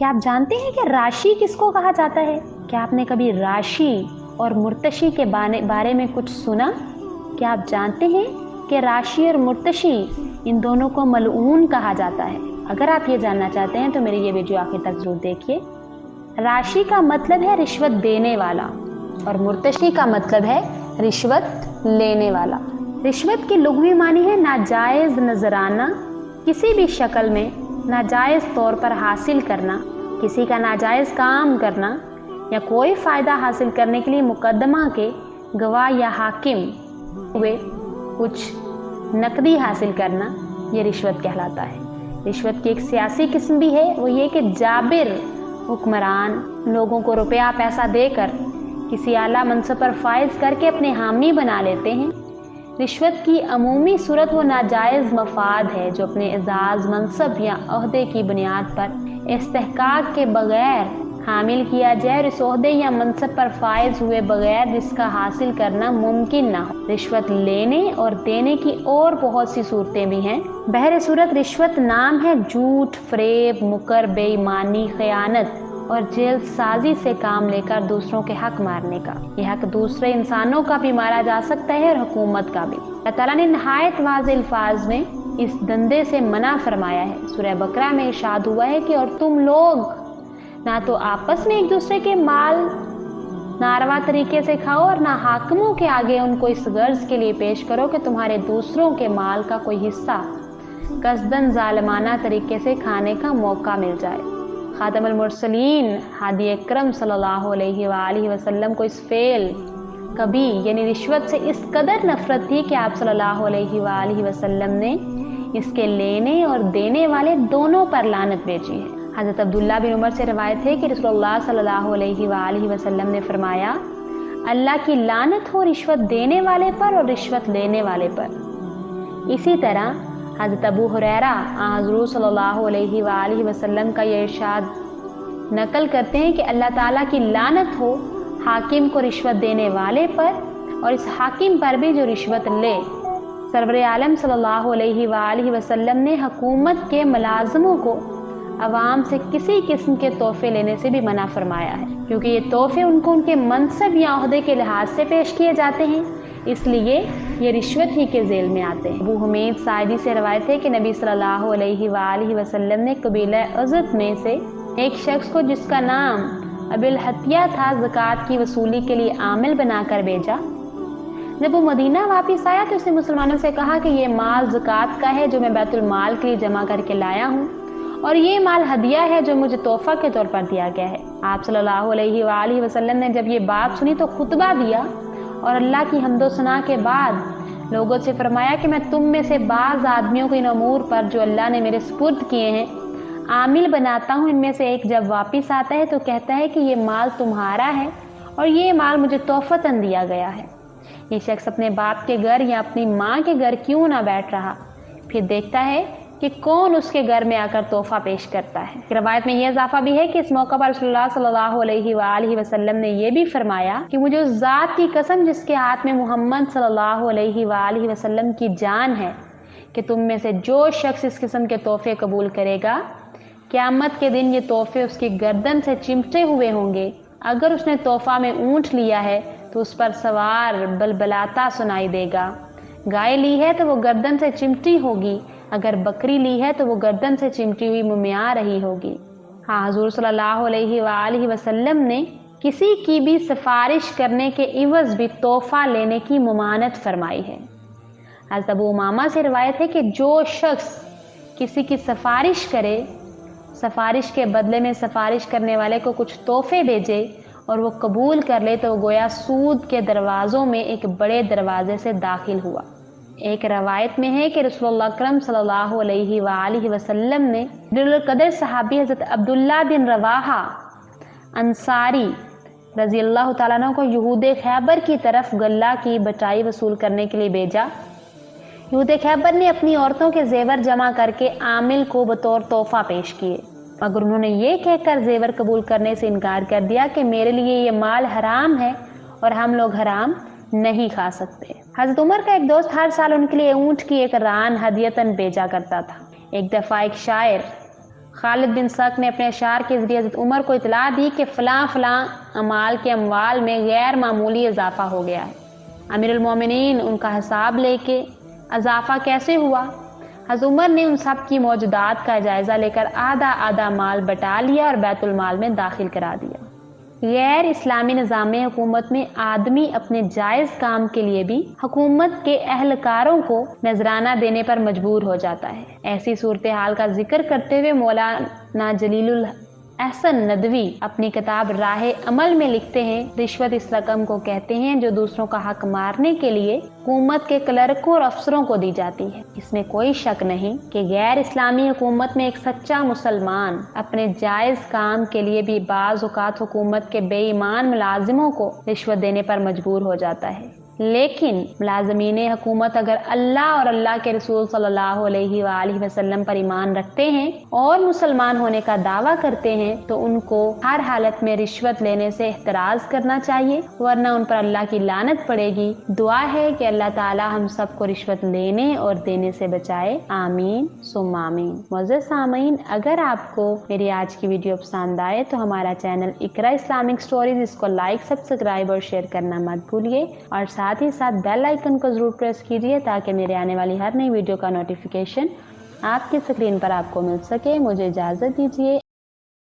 क्या आप जानते हैं कि राशि किसको कहा जाता है? क्या आपने कभी राशि और मुर्तशी के बारे में कुछ सुना? क्या आप जानते हैं कि राशि और मुर्तशी इन दोनों को मलऊन कहा जाता है? अगर आप ये जानना चाहते हैं तो मेरी ये वीडियो आखिर तक जरूर देखिए। राशि का मतलब है रिश्वत देने वाला और मुर्तशी का मतलब है रिश्वत लेने वाला। रिश्वत की लुग़वी मानी है नाजायज़ नजराना, किसी भी शक्ल में नाजायज़ तौर पर हासिल करना, किसी का नाजायज़ काम करना या कोई फ़ायदा हासिल करने के लिए मुकदमा के गवाह या हाकिम हुए कुछ नकदी हासिल करना, ये रिश्वत कहलाता है। रिश्वत की एक सियासी किस्म भी है, वो ये कि जाबिर हुक्मरान लोगों को रुपया पैसा देकर किसी आला मनसब पर फायज करके अपने हामी बना लेते हैं। रिश्वत की अमूमी सूरत वो नाजायज़ मफाद है जो अपने एजाज़ मनसब या ओहदे की बुनियाद पर इस्तेहकाक के बगैर हामिल किया जाए और इस ओहदे या मनसब पर फायज हुए बगैर जिसका हासिल करना मुमकिन ना हो। रिश्वत लेने और देने की और बहुत सी सूरतें भी हैं। बहर सूरत रिश्वत नाम है झूठ, फरेब, मुकर, बेईमानी, खयानत और जेलसाजी से काम लेकर दूसरों के हक मारने का। यह हक दूसरे इंसानों का भी मारा जा सकता है और हुकूमत का भी। अल्लाह ताला ने नहायत वाज़ेह अल्फाज में इस धंधे से मना फरमाया है। सूरह बकरा में इरशाद हुआ है कि और तुम लोग ना तो आपस में एक दूसरे के माल नारवा तरीके से खाओ और ना हाकिमों के आगे उनको इस गर्ज के लिए पेश करो कि तुम्हारे दूसरों के माल का कोई हिस्सा कसदन जालिमाना तरीके से खाने का मौका मिल जाए। खातमुल मुरसलीन हादी अकरम सल्लल्लाहु अलैहि वसल्लम को इस फेल कभी यानी रिश्वत से इस कदर नफरत थी कि आप सल्लल्लाहु अलैहि वसल्लम ने इसके लेने और देने वाले दोनों पर लानत भेजी है। हज़रत अब्दुल्ला बिन उमर से रवायत है कि रसूलुल्लाह सल्लल्लाहु अलैहि वसल्लम ने फरमाया, अल्लाह की लानत हो रिश्वत देने वाले पर और रिश्वत लेने वाले पर। इसी तरह हज़रत अबू हुरैरा हुज़ूर सल्लल्लाहु अलैहि वसल्लम का ये इरशाद नकल करते हैं कि अल्लाह ताला की लानत हो हाकिम को रिश्वत देने वाले पर और इस हाकिम पर भी जो रिश्वत ले। सरवर आलम सल्लल्लाहु अलैहि वसल्लम ने हुकूमत के मुलाज़िमों को अवाम से किसी किस्म के तोहफे लेने से भी मना फरमाया है, क्योंकि ये तोहफे उनको उनके मनसब या ओहदे के लिहाज से पेश किए जाते हैं, इसलिए ये रिश्वत ही के झेल में आते हैं। अबू हुमैद साइदी से रवायत है कि नबी सल्लल्लाहु अलैहि वसल्लम ने कबीला अज़द में से एक शख्स को जिसका नाम अबिल हतिया था ज़कात की वसूली के लिए आमिल बनाकर भेजा। जब वो मदीना वापस आया तो उसने मुसलमानों से कहा कि ये माल ज़कात का है जो मैं बैतुल माल के लिए जमा करके लाया हूँ और ये माल हदिया है जो मुझे तोहफा के तौर पर दिया गया है। आप सल्लल्लाहु अलैहि वसल्लम ने जब ये बात सुनी तो खुतबा दिया और अल्लाह की हम्दो सना के बाद लोगों से फरमाया कि मैं तुम में से बाज़ आदमियों को इन अमूर पर जो अल्लाह ने मेरे सुपुर्द किए हैं आमिल बनाता हूँ। इनमें से एक जब वापस आता है तो कहता है कि ये माल तुम्हारा है और ये माल मुझे तोहफ़तन दिया गया है। ये शख्स अपने बाप के घर या अपनी माँ के घर क्यों ना बैठ रहा, फिर देखता है कि कौन उसके घर में आकर तोहफा पेश करता है। रवायत में यह इजाफा भी है कि इस मौका पर रसूलुल्लाह सल्लल्लाहु अलैहि वसल्लम ने यह भी फरमाया कि मुझे उस ज़ात की कसम जिसके हाथ में मोहम्मद सल्लल्लाहु अलैहि वसल्लम की जान है कि तुम में से जो शख्स इस किस्म के तोहफे कबूल करेगा क़यामत के दिन ये तोहफे उसकी गर्दन से चिमटे हुए होंगे। अगर उसने तोहफा में ऊँट लिया है तो उस पर सवार बलबलाता सुनाई देगा। गाय ली है तो वो गर्दन से चिमटी होगी, अगर बकरी ली है तो वो गर्दन से चिमटी हुई मुमिया रही होगी। हाँ, हुज़ूर सल्लल्लाहु अलैहि वसल्लम ने किसी की भी सिफारिश करने के इवज़ भी तोहफा लेने की मुमानत फरमाई है। हज़रत अबू उमामा से रिवायत है कि जो शख्स किसी की सिफारिश करे, सिफारिश के बदले में सिफारिश करने वाले को कुछ तोहफे भेजे और वो कबूल कर ले तो वो गोया सूद के दरवाज़ों में एक बड़े दरवाजे से दाखिल हुआ। एक रवायत में है कि रसूलुल्लाह अकरम सल्लल्लाहु अलैहि वसल्लम ने जलीलुल कदर सहाबी हज़रत अब्दुल्ला बिन रवाहा अंसारी रज़ी अल्लाह तआला अन्हु को यहूद खैबर की तरफ गल्ला की बटाई वसूल करने के लिए भेजा। यहूद खैबर ने अपनी औरतों के जेवर जमा करके आमिल को बतौर तोहफा पेश किए, मगर उन्होंने ये कहकर जेवर कबूल करने से इनकार कर दिया कि मेरे लिए ये माल हराम है और हम लोग हराम नहीं खा सकते। हज़रत उमर का एक दोस्त हर साल उनके लिए ऊँट की एक रान हदियतन भेजा करता था। एक दफ़ा एक शायर خالد بن سک نے اپنے اشعار کے ذریعے حضرت عمر کو اطلاع دی کہ فلاں فلاں اعمال کے اموال میں غیر معمولی اضافہ ہو گیا ہے۔ امیر المومنین ان کا حساب لے کے اضافہ کیسے ہوا؟ حضرت عمر نے ان سب کی موجودات کا جائزہ لے کر آدھا آدھا مال بٹا لیا اور بیت المال میں داخل کرا دیا۔ غیر اسلامی نظام حکومت میں آدمی اپنے جائز کام کے لیے بھی حکومت کے اہلکاروں کو نذرانہ دینے پر مجبور ہو جاتا ہے۔ ایسی صورتحال کا ذکر کرتے ہوئے مولانا جلیل احسن ندوی اپنی کتاب راہ عمل میں لکھتے ہیں، رشوت اس رقم کو کہتے ہیں جو دوسروں کا حق مارنے کے لیے حکومت کے کلرکوں اور افسروں کو دی جاتی ہے۔ اس میں کوئی شک نہیں کہ غیر اسلامی حکومت میں ایک سچا مسلمان اپنے جائز کام کے لیے بھی بعض اوقات حکومت کے بے ایمان ملازموں کو رشوت دینے پر مجبور ہو جاتا ہے، لیکن ملازمین حکومت اگر اللہ اور اللہ کے رسول صلی اللہ علیہ وآلہ وسلم پر ایمان رکھتے ہیں اور مسلمان ہونے کا دعویٰ کرتے ہیں تو ان کو ہر حالت میں رشوت لینے سے احتراز کرنا چاہیے، ورنہ ان پر اللہ کی لعنت پڑے گی۔ دعا ہے کہ اللہ تعالی ہم سب کو رشوت لینے اور دینے سے بچائے، آمین ثم آمین۔ معزز سامعین، اگر آپ کو میری آج کی ویڈیو پسند آئے تو ہمارا چینل اقرا اسلامک سٹوریز، اس کو لائک، سبسکرائب اور شیئر کرنا مت بھولیے، اور ساتھ ہی ساتھ بیل آئیکن کو ضرور پریس کیجیے تاکہ میرے آنے والی ہر نئی ویڈیو کا نوٹیفیکیشن آپ کی اسکرین پر آپ کو مل سکے۔ مجھے اجازت دیجیے۔